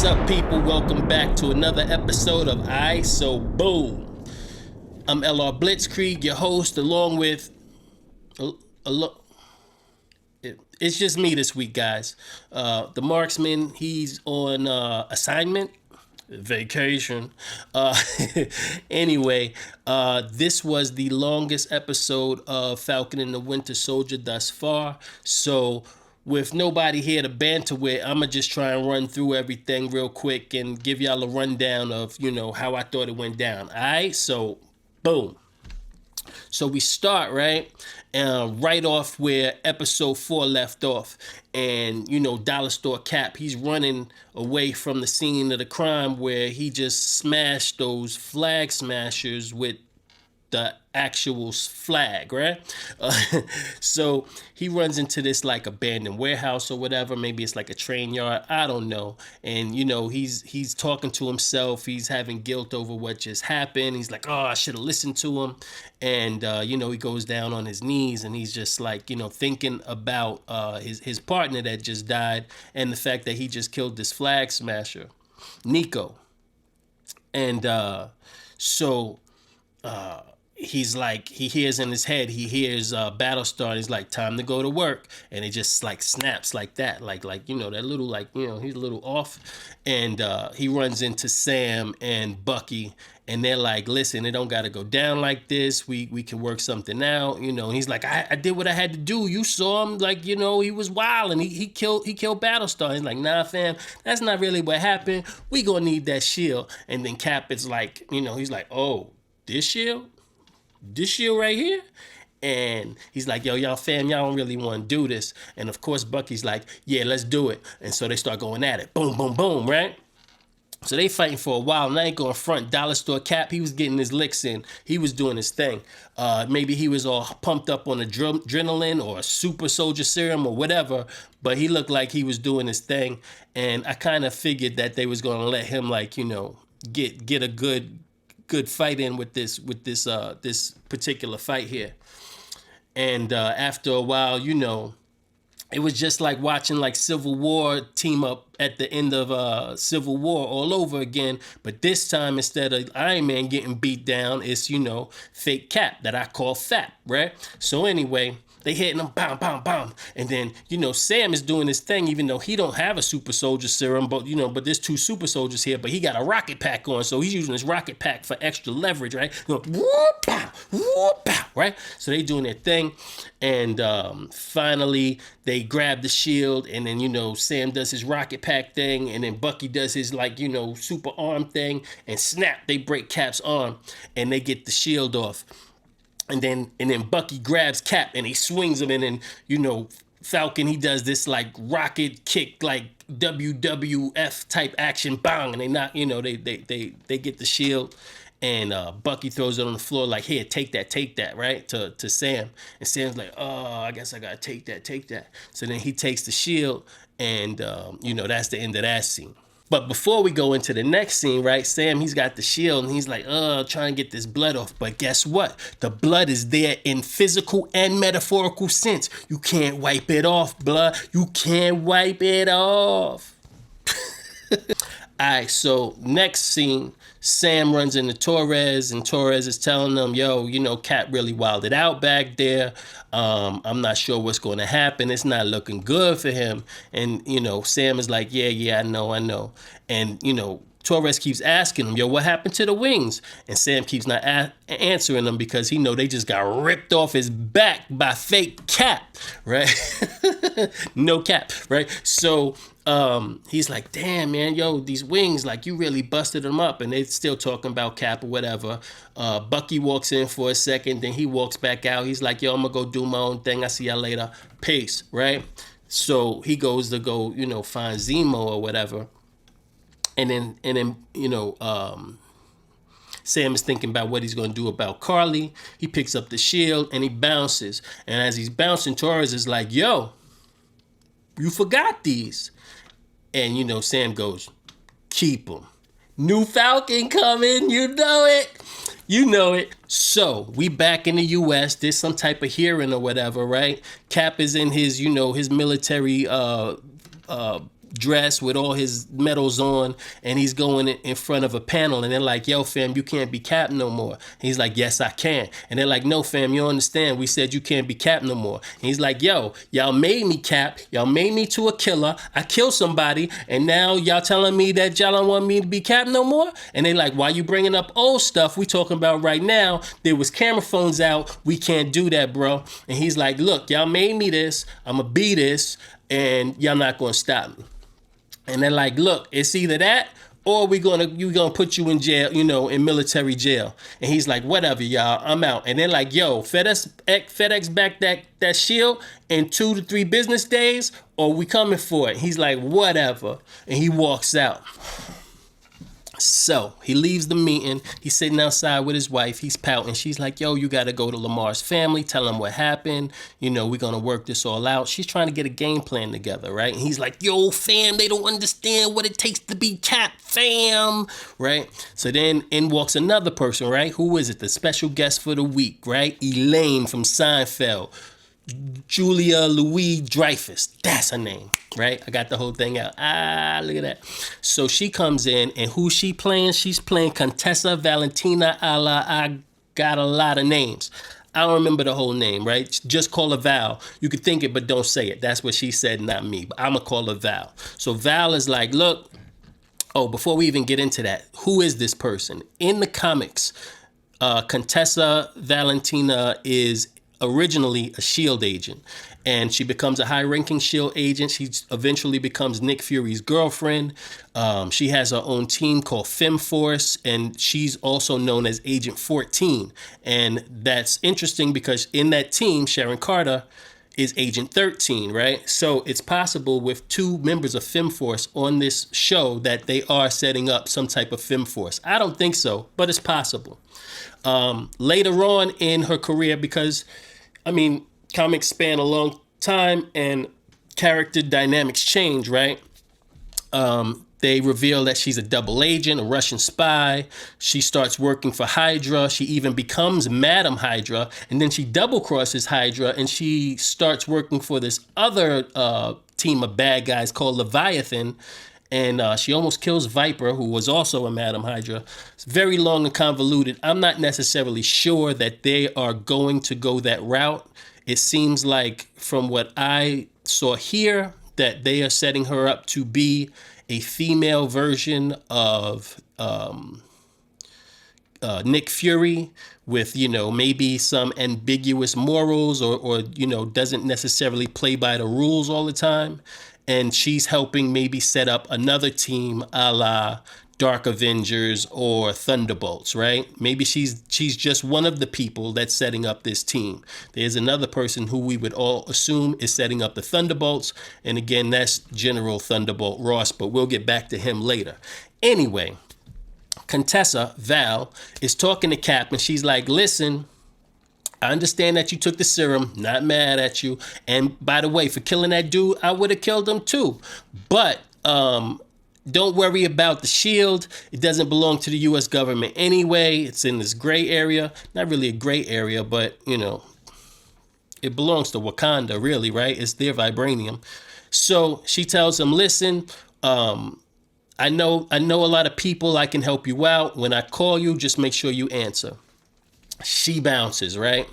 What's up, people? Welcome back to another episode of Aiight, so boom. I'm LR Blitzkrieg, your host, along with... It's just me this week, guys. The marksman, he's on assignment, vacation. Anyway, this was the longest episode of Falcon and the Winter Soldier thus far, so... with nobody here to banter with, I'm going to just try and run through everything real quick and give y'all a rundown of, how I thought it went down. All right? So, boom. So we start, right? Right off where episode 4 left off. And, Dollar Store Cap, he's running away from the scene of the crime where he just smashed those flag smashers with the actual flag, right? So he runs into this like abandoned warehouse or whatever. Maybe it's like a train yard. I don't know. And he's talking to himself. He's having guilt over what just happened. He's like, oh, I should have listened to him. And he goes down on his knees and he's just like, thinking about his partner that just died and the fact that he just killed this flag smasher, Nico. And he's like, he hears in his head, Battlestar, he's like, time to go to work. And it just like snaps like that, like that little, he's a little off. And he runs into Sam and Bucky, and they're like, listen, it don't got to go down like this. We can work something out, And he's like, I did what I had to do. You saw him, he was wild, and he killed Battlestar. He's like, nah, fam, that's not really what happened. We gonna need that shield. And then Cap is like, he's like, oh, this shield right here? And he's like, yo, y'all fam, y'all don't really want to do this. And of course, Bucky's like, yeah, let's do it. And so they start going at it. Boom, boom, boom, right? So they fighting for a while, and I ain't going front. Dollar Store Cap, he was getting his licks in. He was doing his thing. Maybe he was all pumped up on adrenaline or a super soldier serum or whatever, but he looked like he was doing his thing. And I kind of figured that they was going to let him, get a good fight in with this particular fight here. And after a while, it was just like watching like Civil War team up at the end of Civil War all over again. But this time, instead of Iron Man getting beat down, it's, fake Cap that I call Fap, right? So anyway, they hitting him, bam, bam, bam. And then, Sam is doing his thing, even though he don't have a super soldier serum, but there's 2 super soldiers here, but he got a rocket pack on, so he's using his rocket pack for extra leverage, right? Whoop, pow, whoop, pow, right? So they doing their thing, and finally, they grab the shield, and then, Sam does his rocket pack thing, and then Bucky does his, super arm thing, and snap, they break Cap's arm, and they get the shield off. And then Bucky grabs Cap and he swings him, and then, Falcon, he does this like rocket kick, like WWF type action, bang, and they knock, they get the shield, and Bucky throws it on the floor like, here, take that, right, to Sam. And Sam's like, oh, I guess I gotta take that. So then he takes the shield, and that's the end of that scene. But before we go into the next scene, right, Sam, he's got the shield, and he's like, trying to get this blood off. But guess what? The blood is there in physical and metaphorical sense. You can't wipe it off, blood. You can't wipe it off. All right, so next scene, Sam runs into Torres, and Torres is telling them, yo, Cap really wilded out back there. I'm not sure what's going to happen. It's not looking good for him. And, Sam is like, yeah, I know. And, Torres keeps asking him, yo, what happened to the wings? And Sam keeps not answering them because he know they just got ripped off his back by fake Cap, right? No Cap, right? So he's like, damn, man, yo, these wings, like, you really busted them up. And they're still talking about Cap or whatever. Bucky walks in for a second, then he walks back out. He's like, yo, I'm going to go do my own thing. I see y'all later. Peace, right? So he goes to go, find Zemo or whatever. And then Sam is thinking about what he's going to do about Carly. He picks up the shield and he bounces. And as he's bouncing, Torres is like, yo, you forgot these. And, Sam goes, keep them. New Falcon coming. You know it. So we back in the U.S. There's some type of hearing or whatever, right? Cap is in his, his military dress with all his medals on, and he's going in front of a panel, and they're like, yo, fam, you can't be Cap no more. And he's like, yes, I can. And they're like, no, fam, you don't understand. We said you can't be Cap no more. And he's like, yo, y'all made me Cap. Y'all made me to a killer. I killed somebody, and now y'all telling me that y'all don't want me to be Cap no more? And they like, why you bringing up old stuff? We talking about right now. There was camera phones out. We can't do that, bro. And he's like, look, y'all made me this. I'm going to be this, and y'all not going to stop me. And they're like, look, it's either that or we're gonna put you in jail, in military jail. And he's like, whatever, y'all, I'm out. And they're like, yo, FedEx back that shield in 2 to 3 business days, or we coming for it. He's like, whatever. And he walks out. So he leaves the meeting. He's sitting outside with his wife. He's pouting. She's like, yo, you got to go to Lamar's family. Tell him what happened. We're going to work this all out. She's trying to get a game plan together, right? And he's like, yo, fam, they don't understand what it takes to be Cap, fam, right? So then in walks another person, right? Who is it? The special guest for the week, right? Elaine from Seinfeld. Julia Louis-Dreyfus. That's her name, right? I got the whole thing out. Look at that. So she comes in, and who's she playing? She's playing Contessa Valentina I got a lot of names. I don't remember the whole name, right? Just call her Val. You could think it, but don't say it. That's what she said, not me. But I'm going to call her Val. So Val is like, look, before we even get into that, who is this person? In the comics, Contessa Valentina is originally a SHIELD agent, and she becomes a high-ranking SHIELD agent. She eventually becomes Nick Fury's girlfriend. She has her own team called FemForce, and she's also known as Agent 14. And that's interesting because in that team, Sharon Carter is Agent 13, right? So it's possible with 2 members of FemForce on this show that they are setting up some type of FemForce. I don't think so, but it's possible. Later on in her career, because comics span a long time and character dynamics change, right? They reveal that she's a double agent, a Russian spy. She starts working for Hydra. She even becomes Madam Hydra, and then she double crosses Hydra, and she starts working for this other team of bad guys called Leviathan. And she almost kills Viper, who was also a Madam Hydra. It's very long and convoluted. I'm not necessarily sure that they are going to go that route. It seems like from what I saw here that they are setting her up to be a female version of Nick Fury with, maybe some ambiguous morals or doesn't necessarily play by the rules all the time. And she's helping maybe set up another team a la Dark Avengers or Thunderbolts, right? Maybe she's just one of the people that's setting up this team. There's another person who we would all assume is setting up the Thunderbolts. And again, that's General Thunderbolt Ross, but we'll get back to him later. Anyway, Contessa, Val, is talking to Cap, and she's like, listen, I understand that you took the serum, not mad at you. And by the way, for killing that dude, I would have killed him too. But don't worry about the shield. It doesn't belong to the U.S. government anyway. It's in this gray area. Not really a gray area, but, it belongs to Wakanda, really, right? It's their vibranium. So she tells him, listen, I know a lot of people. I can help you out. When I call you, just make sure you answer. She bounces, right?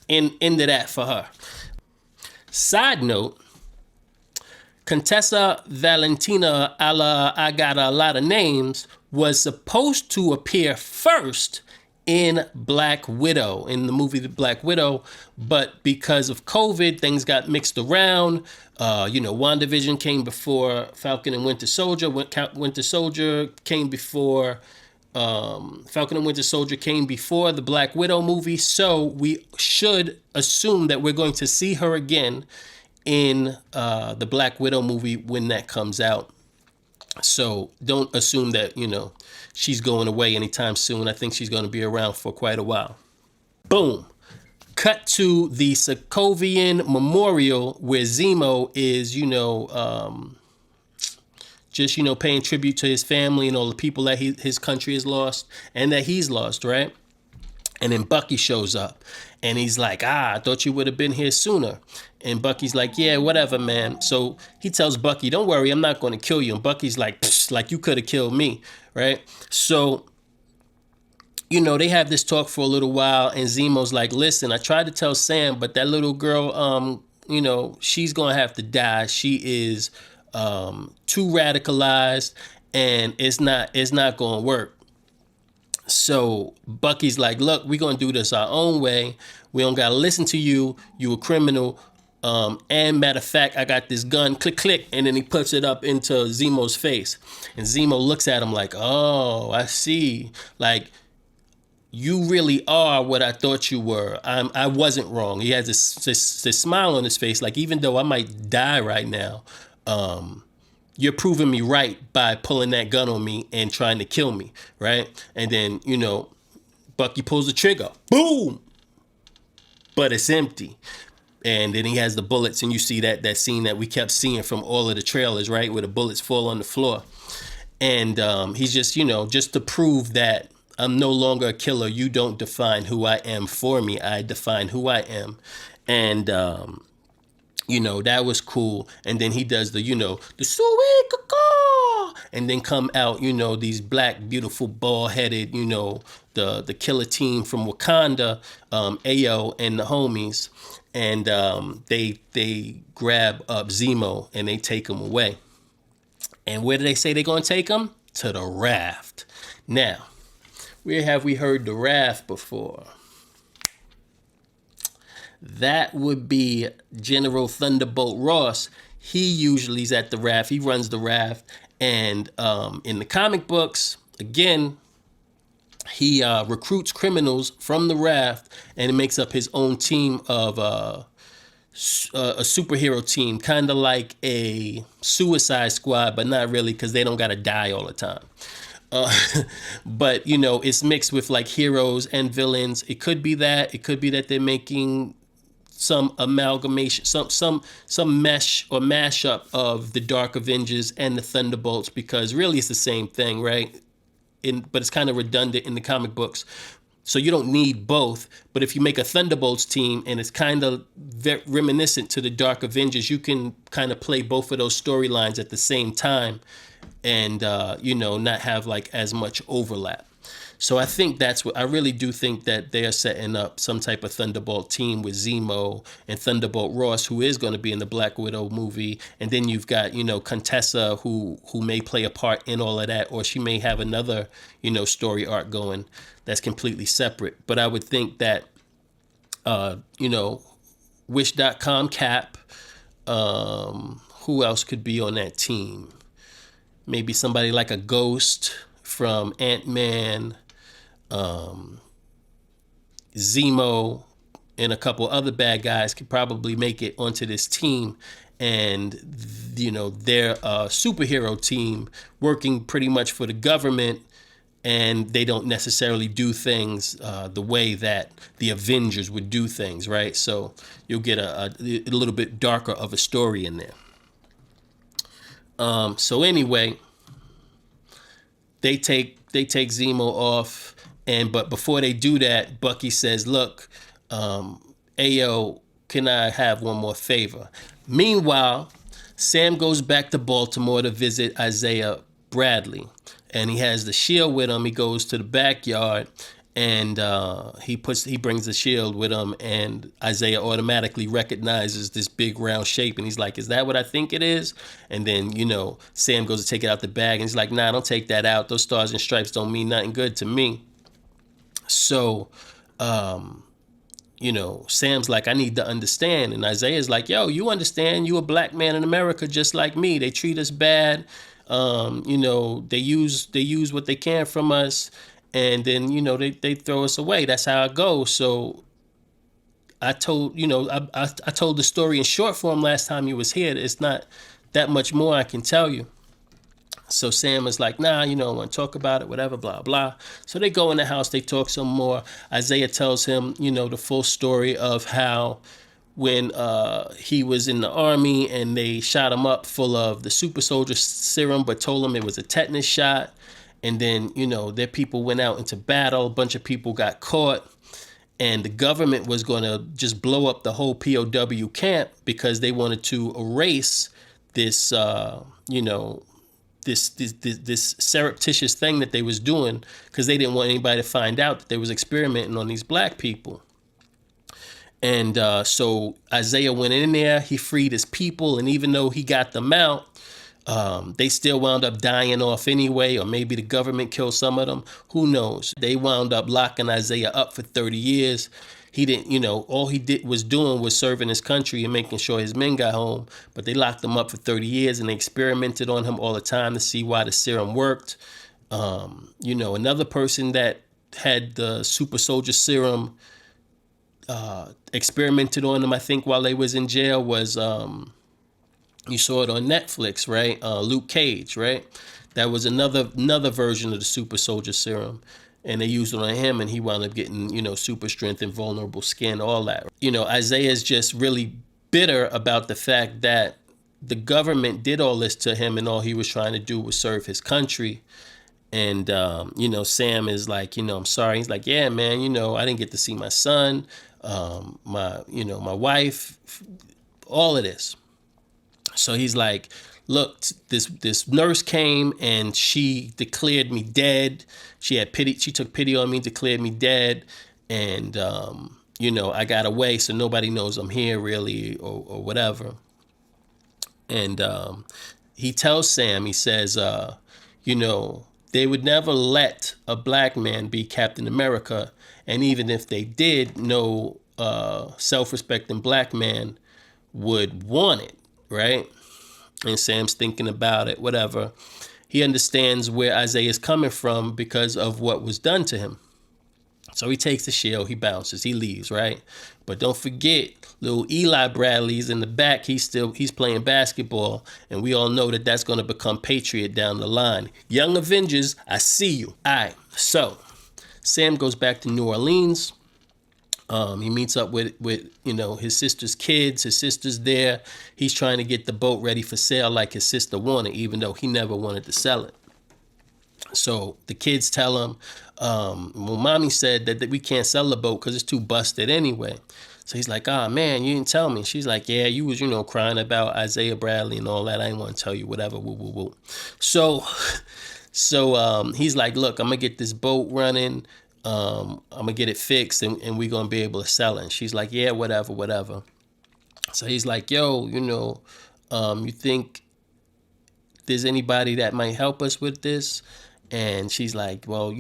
Into that for her. Side note, Contessa Valentina I got a lot of names was supposed to appear first in Black Widow, in the movie The Black Widow, but because of COVID, things got mixed around. WandaVision came before Falcon and Winter Soldier. Winter Soldier came before Falcon and Winter Soldier came before the Black Widow movie, so we should assume that we're going to see her again in the Black Widow movie when that comes out. So don't assume that, she's going away anytime soon. I think she's going to be around for quite a while. Boom. Cut to the Sokovian Memorial where Zemo is, just, paying tribute to his family and all the people that his country has lost and that he's lost, right? And then Bucky shows up and he's like, I thought you would have been here sooner. And Bucky's like, yeah, whatever, man. So he tells Bucky, don't worry, I'm not going to kill you. And Bucky's like, like you could have killed me, right? So, they have this talk for a little while, and Zemo's like, listen, I tried to tell Sam, but that little girl, she's going to have to die. She is too radicalized, and it's not going to work. So Bucky's like, look, we're going to do this our own way. We don't got to listen to you. You a criminal. And matter of fact, I got this gun, click, click. And then he puts it up into Zemo's face. And Zemo looks at him like, oh, I see. Like, you really are what I thought you were. I wasn't wrong. He has this smile on his face. Like, even though I might die right now, you're proving me right by pulling that gun on me and trying to kill me, right? And then, Bucky pulls the trigger. Boom! But it's empty. And then he has the bullets, and you see that scene that we kept seeing from all of the trailers, right? Where the bullets fall on the floor. And he's just, just to prove that I'm no longer a killer. You don't define who I am for me. I define who I am. And, that was cool. And then he does the, the sweet caw, and then come out, these black, beautiful, bald-headed, the killer team from Wakanda, Aiight and the homies. And they grab up Zemo and they take him away. And where do they say they're going to take him? To the raft. Now, where have we heard the raft before? That would be General Thunderbolt Ross. He usually is at the raft. He runs the raft. And in the comic books, again, he recruits criminals from the raft and it makes up his own team of a superhero team, kind of like a Suicide Squad, but not really because they don't got to die all the time. But, it's mixed with like heroes and villains. It could be that. It could be that they're making some amalgamation, some mesh or mashup of the Dark Avengers and the Thunderbolts, because really it's the same thing, right? But it's kind of redundant in the comic books. So you don't need both. But if you make a Thunderbolts team and it's kind of reminiscent to the Dark Avengers, you can kind of play both of those storylines at the same time and, not have like as much overlap. So I think I really do think that they are setting up some type of Thunderbolt team with Zemo and Thunderbolt Ross, who is going to be in the Black Widow movie. And then you've got, Contessa, who may play a part in all of that, or she may have another, story arc going that's completely separate. But I would think that, Wish.com Cap, who else could be on that team? Maybe somebody like a Ghost from Ant-Man, Zemo, and a couple other bad guys could probably make it onto this team. And, they're a superhero team working pretty much for the government, and they don't necessarily do things the way that the Avengers would do things, right? So you'll get a little bit darker of a story in there. So anyway, they take Zemo off, but before they do that, Bucky says, "Look, Ayo, can I have one more favor?" Meanwhile, Sam goes back to Baltimore to visit Isaiah Bradley, and he has the shield with him. He goes to the backyard, and he brings the shield with him, and Isaiah automatically recognizes this big round shape, and he's like, "Is that what I think it is?" And then, Sam goes to take it out the bag, and he's like, "Nah, don't take that out. Those stars and stripes don't mean nothing good to me." So, Sam's like, "I need to understand." And Isaiah's like, "Yo, you understand. You a black man in America just like me. They treat us bad. They use what they can from us. And then, they throw us away. That's how it goes." So I told the story in short form last time you was here. It's not that much more I can tell you. So Sam is like, "Nah, I want to talk about it, whatever, blah, blah." So they go in the house, they talk some more. Isaiah tells him, the full story of how when he was in the army and they shot him up full of the super soldier serum, but told him it was a tetanus shot. And then, their people went out into battle. A bunch of people got caught. and the government was going to just blow up the whole POW camp because they wanted to erase this, this surreptitious thing that they was doing, because they didn't want anybody to find out that they was experimenting on these black people. And so Isaiah went in there, he freed his people, and even though he got them out, they still wound up dying off anyway, or maybe the government killed some of them. Who knows? They wound up locking Isaiah up for 30 years. He didn't, all he did was doing was serving his country and making sure his men got home. But they locked him up for 30 years and they experimented on him all the time to see why the serum worked. Another person that had the super soldier serum experimented on him, I think, while they was in jail was, you saw it on Netflix, right? Luke Cage, right? That was another version of the super soldier serum. And they used it on him, and he wound up getting, super strength and vulnerable skin, all that. Isaiah's just really bitter about the fact that the government did all this to him, and all he was trying to do was serve his country. And, Sam is like, I'm sorry. He's like, yeah, man, I didn't get to see my son, my wife, all of this. So he's like, look, this nurse came and she declared me dead. She had pity. She took pity on me, declared me dead. And, I got away, so nobody knows I'm here really, or whatever. And he tells Sam, he says, they would never let a black man be Captain America. And even if they did, no self-respecting black man would want it, right? And Sam's thinking about it, whatever. He understands where Isaiah's coming from because of what was done to him. So he takes the shield, he bounces, he leaves, right? But don't forget, little Eli Bradley's in the back. He's playing basketball, and we all know that that's going to become Patriot down the line. Young Avengers, I see you. All right, so Sam goes back to New Orleans. He meets up with his sister's kids. His sister's there. He's trying to get the boat ready for sale like his sister wanted, even though he never wanted to sell it. So the kids tell him, mommy said that we can't sell the boat because it's too busted anyway. So he's like, man, you didn't tell me. She's like, yeah, you was, crying about Isaiah Bradley and all that. I didn't want to tell you, whatever, woo, woo, woo. So he's like, look, I'm going to get this boat running. I'm going to get it fixed and we're going to be able to sell it. And she's like, yeah, whatever. So he's like, yo, you think there's anybody that might help us with this? And she's like, well,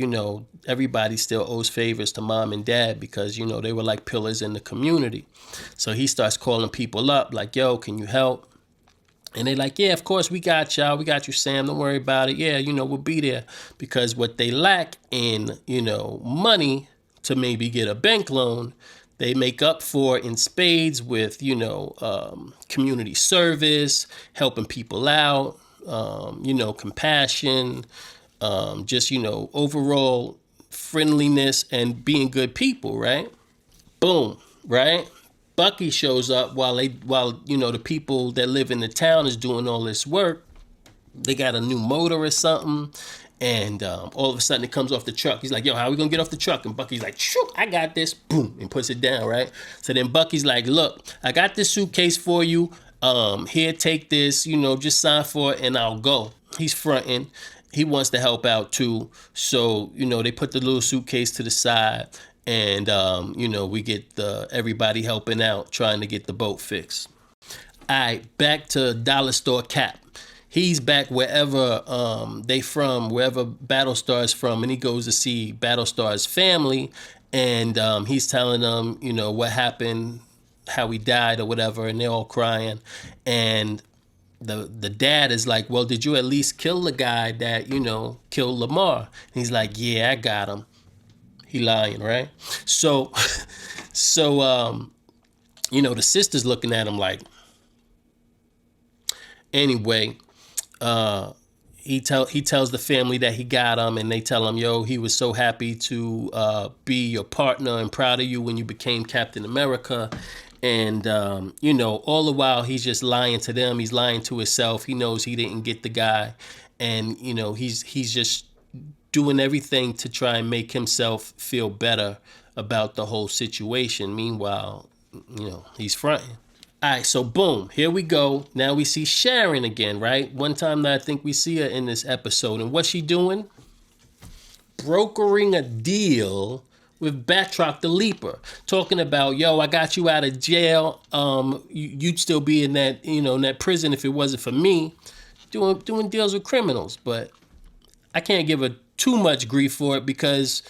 everybody still owes favors to mom and dad because, they were like pillars in the community. So he starts calling people up like, yo, can you help? And they're like, yeah, of course, we got y'all. We got you, Sam. Don't worry about it. Yeah, we'll be there. Because what they lack in, money to maybe get a bank loan, they make up for in spades with, community service, helping people out, compassion, just, overall friendliness and being good people, right? Boom, right? Bucky shows up while the people that live in the town is doing all this work. They got a new motor or something, and all of a sudden it comes off the truck. He's like, yo, how are we gonna get off the truck? And Bucky's like, shoo, I got this, boom, and puts it down, right? So then Bucky's like, look, I got this suitcase for you. Here, take this, just sign for it and I'll go. He's fronting. He wants to help out too. So, they put the little suitcase to the side. And, we get everybody helping out, trying to get the boat fixed. All right, back to Dollar Store Cap. He's back wherever they from, wherever Battlestar's from, and he goes to see Battlestar's family. And he's telling them, what happened, how he died or whatever, and they're all crying. And the dad is like, well, did you at least kill the guy that, killed Lamar? And he's like, yeah, I got him. He lying, right? So, the sister's looking at him like. Anyway, he tells the family that he got him, and they tell him, yo, he was so happy to be your partner and proud of you when you became Captain America. And, all the while he's just lying to them. He's lying to himself. He knows he didn't get the guy. And, he's just doing everything to try and make himself feel better about the whole situation. Meanwhile, he's fronting. All right, so boom, here we go. Now we see Sharon again, right? One time that I think we see her in this episode. And what's she doing? Brokering a deal with Batroc the Leaper, talking about, yo, I got you out of jail. You'd still be in that, in that prison if it wasn't for me. Doing deals with criminals. But I can't give her too much grief for it because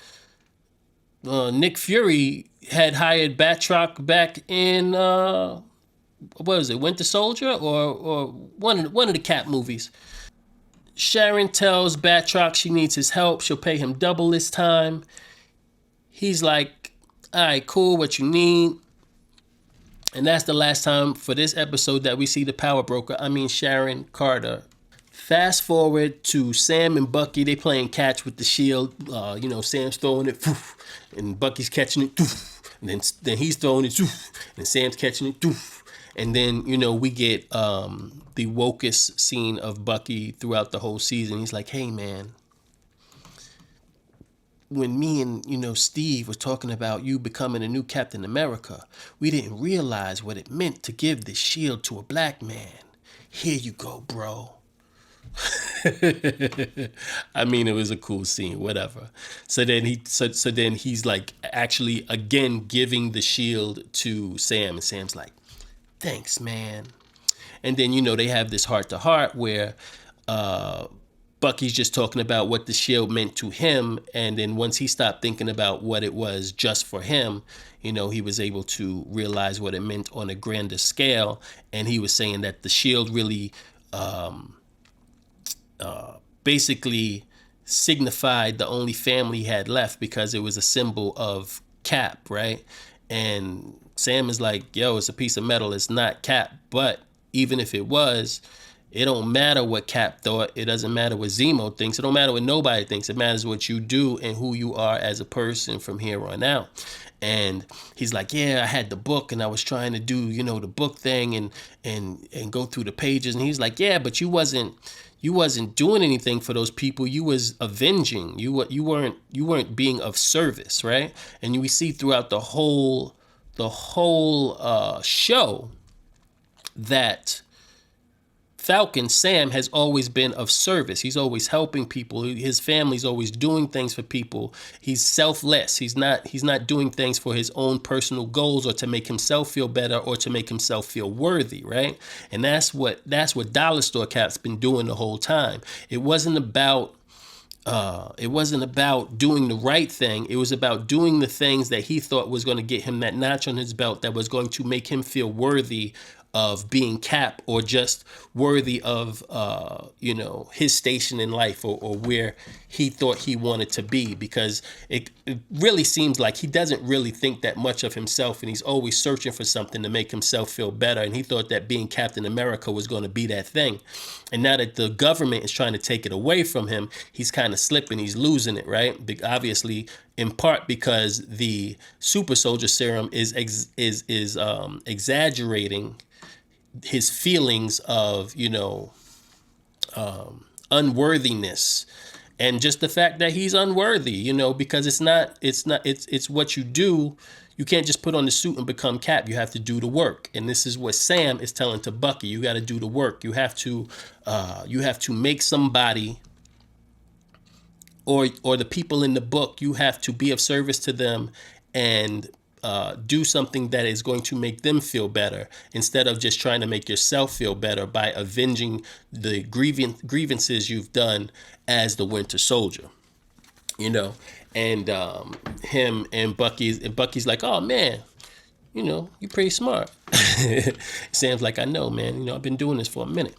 Nick Fury had hired Batroc back in what was it, Winter Soldier or one of the Cap movies. Sharon tells Batroc she needs his help. She'll pay him double this time. He's like, all right, cool, what you need. And that's the last time for this episode that we see the power broker. I mean, Sharon Carter. Fast forward to Sam and Bucky. They playing catch with the shield. Sam's throwing it, and Bucky's catching it, and then he's throwing it, and Sam's catching it, and then we get the wokest scene of Bucky throughout the whole season. He's like, hey man, when me and Steve was talking about you becoming a new Captain America, we didn't realize what it meant to give the shield to a black man. Here you go, bro. I mean, it was a cool scene, whatever. So then he's like actually again giving the shield to Sam, and Sam's like, thanks, man. And then they have this heart to heart where Bucky's just talking about what the shield meant to him, and then once he stopped thinking about what it was just for him, he was able to realize what it meant on a grander scale. And he was saying that the shield really basically signified the only family he had left because it was a symbol of Cap, right? And Sam is like, yo, it's a piece of metal, it's not Cap. But even if it was, it don't matter what Cap thought. It doesn't matter what Zemo thinks. It don't matter what nobody thinks. It matters what you do and who you are as a person from here on out. And he's like, yeah, I had the book and I was trying to do, the book thing and go through the pages. And he's like, yeah, but you wasn't doing anything for those people. You was avenging. You weren't being of service, right? And we see throughout the whole show that Falcon, Sam, has always been of service. He's always helping people. His family's always doing things for people. He's selfless. He's not doing things for his own personal goals or to make himself feel better or to make himself feel worthy, right? And that's what Dollar Store Cap's been doing the whole time. It wasn't about doing the right thing. It was about doing the things that he thought was going to get him that notch on his belt that was going to make him feel worthy of being Cap, or just worthy of his station in life, or where he thought he wanted to be, because it really seems like he doesn't really think that much of himself, and he's always searching for something to make himself feel better, and he thought that being Captain America was going to be that thing. And now that the government is trying to take it away from him, he's kind of slipping, he's losing it, right? Obviously, in part because the super soldier serum is exaggerating his feelings of unworthiness, and just the fact that he's unworthy, because it's what you do. You can't just put on the suit and become Cap. You have to do the work, and this is what Sam is telling to Bucky. You got to do the work. You have to make somebody, or the people in the book. You have to be of service to them and do something that is going to make them feel better, instead of just trying to make yourself feel better by avenging the grievances you've done as the Winter Soldier. And him and Bucky's like, oh man, you're pretty smart. Sam's like, I know, man. I've been doing this for a minute.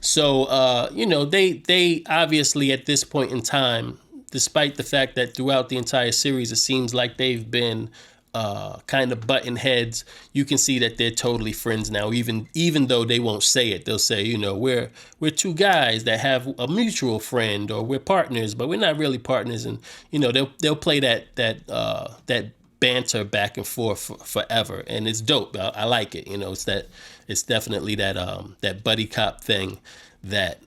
So they obviously at this point in time, despite the fact that throughout the entire series it seems like they've been kind of butting heads, you can see that they're totally friends now, even though they won't say it. They'll say, we're two guys that have a mutual friend, or we're partners, but we're not really partners. And they'll play that banter back and forth forever, and it's dope. I like it. It's definitely that buddy cop thing that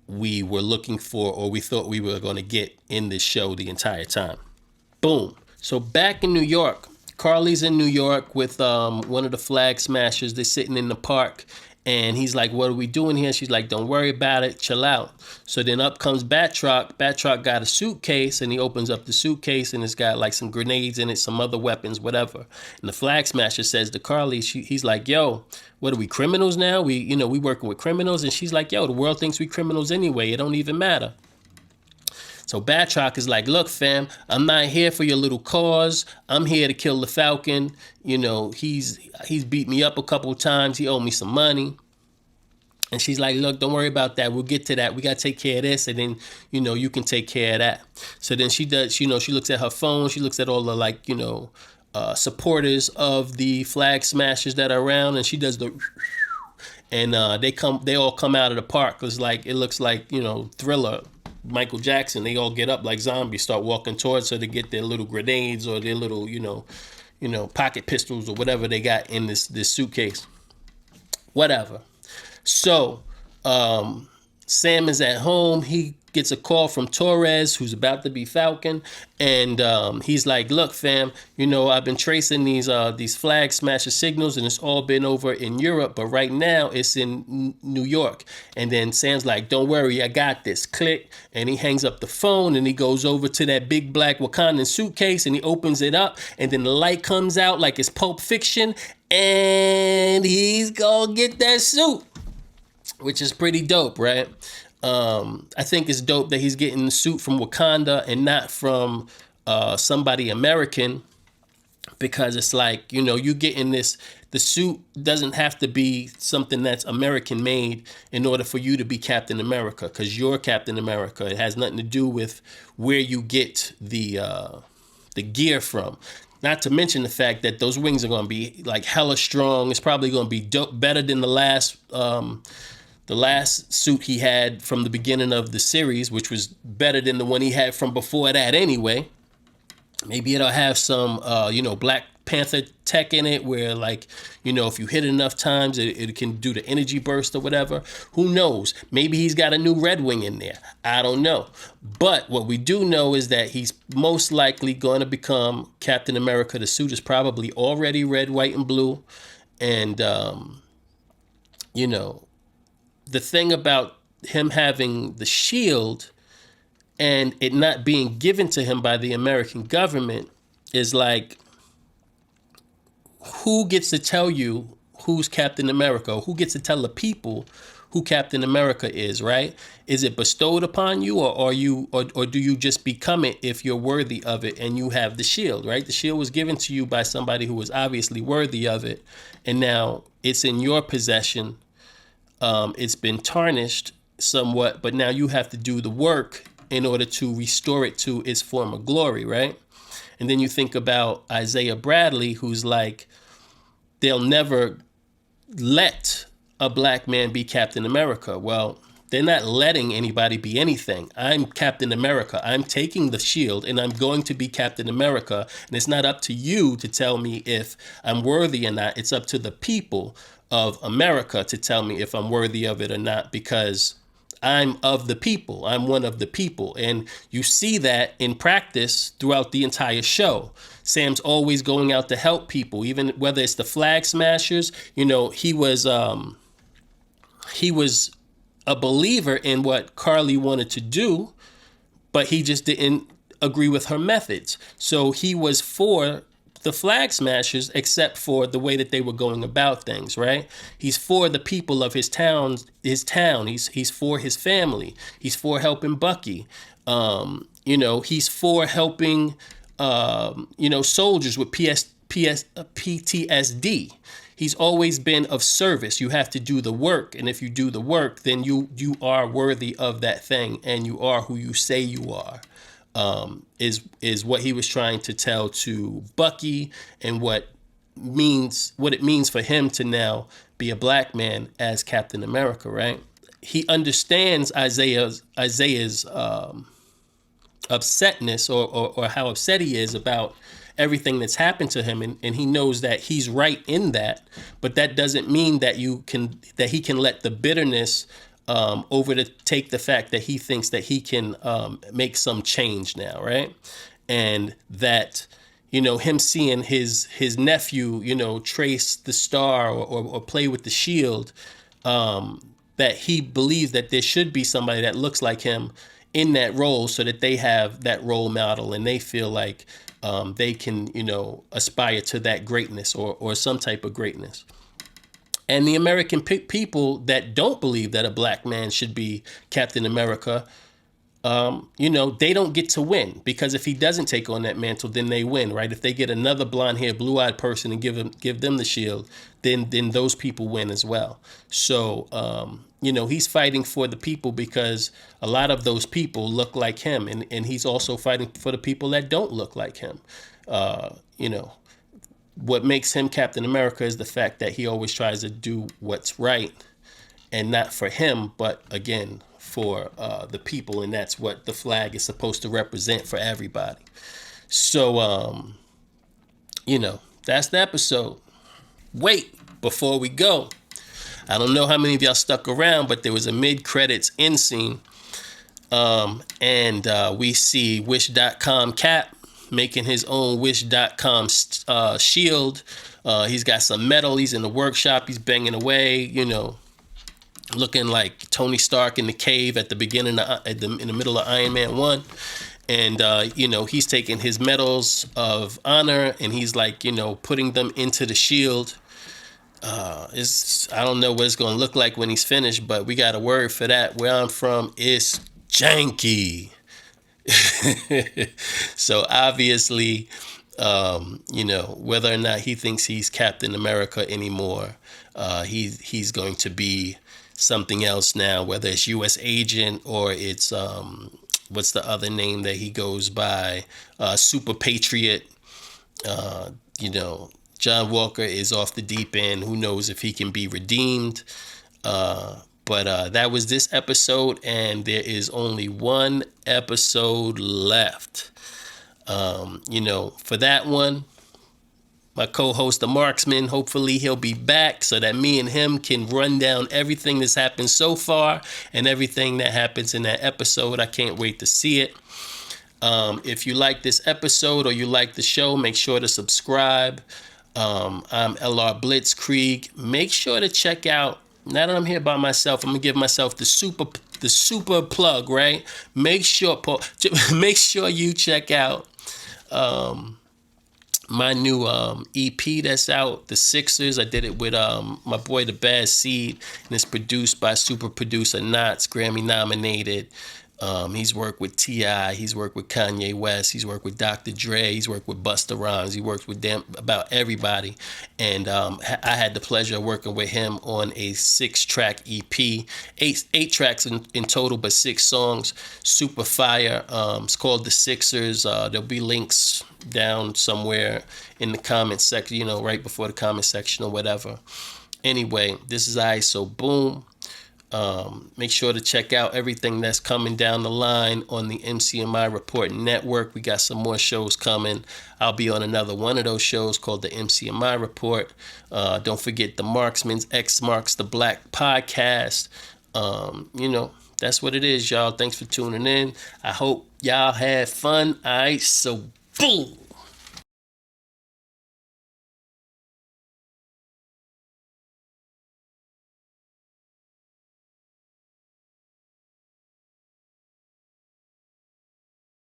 we were looking for, or we thought we were going to get in this show the entire time. Boom. So back in New York, Carly's in New York with one of the flag smashers. They're sitting in the park, and he's like, "What are we doing here?" She's like, "Don't worry about it. Chill out." So then up comes Batroc. Batroc got a suitcase, and he opens up the suitcase, and it's got like some grenades in it, some other weapons, whatever. And the flag smasher says to Carly, he's like, "Yo, what are we, criminals now? We working with criminals?" And she's like, "Yo, the world thinks we criminals anyway. It don't even matter." So Batroc is like, "Look, fam, I'm not here for your little cause. I'm here to kill the Falcon. He's beat me up a couple of times. He owed me some money." And she's like, "Look, don't worry about that. We'll get to that. We got to take care of this. And then, you can take care of that." So then she does, she looks at her phone. She looks at all the supporters of the flag smashers that are around. And she does the, and they all come out of the park. It looks like, Thriller, Michael Jackson. They all get up like zombies, start walking towards her to get their little grenades or their little, pocket pistols or whatever they got in this suitcase. Whatever. So Sam is at home. He gets a call from Torres, who's about to be Falcon, and he's like, "Look, fam, I've been tracing these flag smasher signals, and it's all been over in Europe, but right now it's in New York." And then Sam's like, "Don't worry, I got this." Click, and he hangs up the phone, and he goes over to that big black Wakandan suitcase, and he opens it up, and then the light comes out like it's Pulp Fiction, and he's gonna get that suit, which is pretty dope, right? I think it's dope that he's getting the suit from Wakanda and not from somebody American, because it's like, you getting this. The suit doesn't have to be something that's American made in order for you to be Captain America, because you're Captain America. It has nothing to do with where you get the gear from. Not to mention the fact that those wings are going to be like hella strong. It's probably going to be dope, better than the last suit he had from the beginning of the series, which was better than the one he had from before that anyway. Maybe it'll have some, Black Panther tech in it where, if you hit it enough times, it can do the energy burst or whatever. Who knows? Maybe he's got a new Red Wing in there. I don't know. But what we do know is that he's most likely going to become Captain America. The suit is probably already red, white, and blue. And, the thing about him having the shield and it not being given to him by the American government is like, who gets to tell you who's Captain America? Who gets to tell the people who Captain America is, right? Is it bestowed upon you, or do you just become it if you're worthy of it and you have the shield, right? The shield was given to you by somebody who was obviously worthy of it, and now it's in your possession. It's been tarnished somewhat, but now you have to do the work in order to restore it to its former glory, right? And then you think about Isaiah Bradley, who's like, they'll never let a black man be Captain America. Well, they're not letting anybody be anything. I'm Captain America. I'm taking the shield and I'm going to be Captain America. And it's not up to you to tell me if I'm worthy or not. It's up to the people of America to tell me if I'm worthy of it or not, because I'm of the people. I'm one of the people. And you see that in practice throughout the entire show. Sam's always going out to help people, even whether it's the flag smashers. He was a believer in what Carly wanted to do, but he just didn't agree with her methods. So he was for the flag smashers, except for the way that they were going about things, right? He's for the people of his town. He's for his family. He's for helping Bucky. He's for helping soldiers with PTSD. He's always been of service. You have to do the work, and if you do the work, then you are worthy of that thing, and you are who you say you are. Is what he was trying to tell to Bucky, and what it means for him to now be a black man as Captain America, right? He understands Isaiah's upsetness or how upset he is about everything that's happened to him, and he knows that he's right in that, but that doesn't mean that he can let the bitterness take the fact that he thinks that he can make some change now, right? And that him seeing his nephew, trace the star or play with the shield, that he believes that there should be somebody that looks like him in that role, so that they have that role model and they feel like they can, aspire to that greatness or some type of greatness. And the American people that don't believe that a black man should be Captain America, they don't get to win, because if he doesn't take on that mantle, then they win, right? If they get another blonde-haired, blue-eyed person and give them the shield, then those people win as well. So, he's fighting for the people because a lot of those people look like him, and he's also fighting for the people that don't look like him. What makes him Captain America is the fact that he always tries to do what's right, and not for him, but again, for the people, and that's what the flag is supposed to represent for everybody. So, that's the episode. Wait, before we go, I don't know how many of y'all stuck around, but there was a mid-credits end scene, and we see Wish.com Cap making his own Wish.com shield. He's got some metal. He's in the workshop. He's banging away, looking like Tony Stark in the cave at the beginning in the middle of Iron Man 1. And, he's taking his medals of honor and he's like, putting them into the shield. I don't know what it's going to look like when he's finished, but we got a word for that. Where I'm from, it's janky. So obviously, whether or not he thinks he's Captain America anymore, he's going to be something else now, whether it's U.S. agent or it's what's the other name that he goes by, Super Patriot. John Walker is off the deep end. Who knows if he can be redeemed? But that was this episode, and there is only one episode left. For that one, my co-host, the Marksman, hopefully he'll be back so that me and him can run down everything that's happened so far and everything that happens in that episode. I can't wait to see it. If you like this episode or you like the show, make sure to subscribe. I'm LR Blitzkrieg. Make sure to check out, now that I'm here by myself, I'm gonna give myself the super plug, right? Make sure you check out my new EP that's out, The Sixers. I did it with my boy The Bad Seed, and it's produced by super producer Knots, Grammy nominated. He's worked with T.I., he's worked with Kanye West, he's worked with Dr. Dre, he's worked with Busta Rhymes, he worked with about everybody. And I had the pleasure of working with him on a 6-track EP, eight tracks in total, but 6 songs, super fire. It's called The Sixers. There'll be links down somewhere in the comment section, right before the comment section or whatever. Anyway, this is Aiight, so boom. Make sure to check out everything that's coming down the line on the MCMIreport network. We got some more shows coming. I'll be on another one of those shows called the MCMIreport. Don't forget the Marksman's X Marks the Black podcast. That's what it is, y'all. Thanks for tuning in. I hope y'all had fun. Aiight, so boom.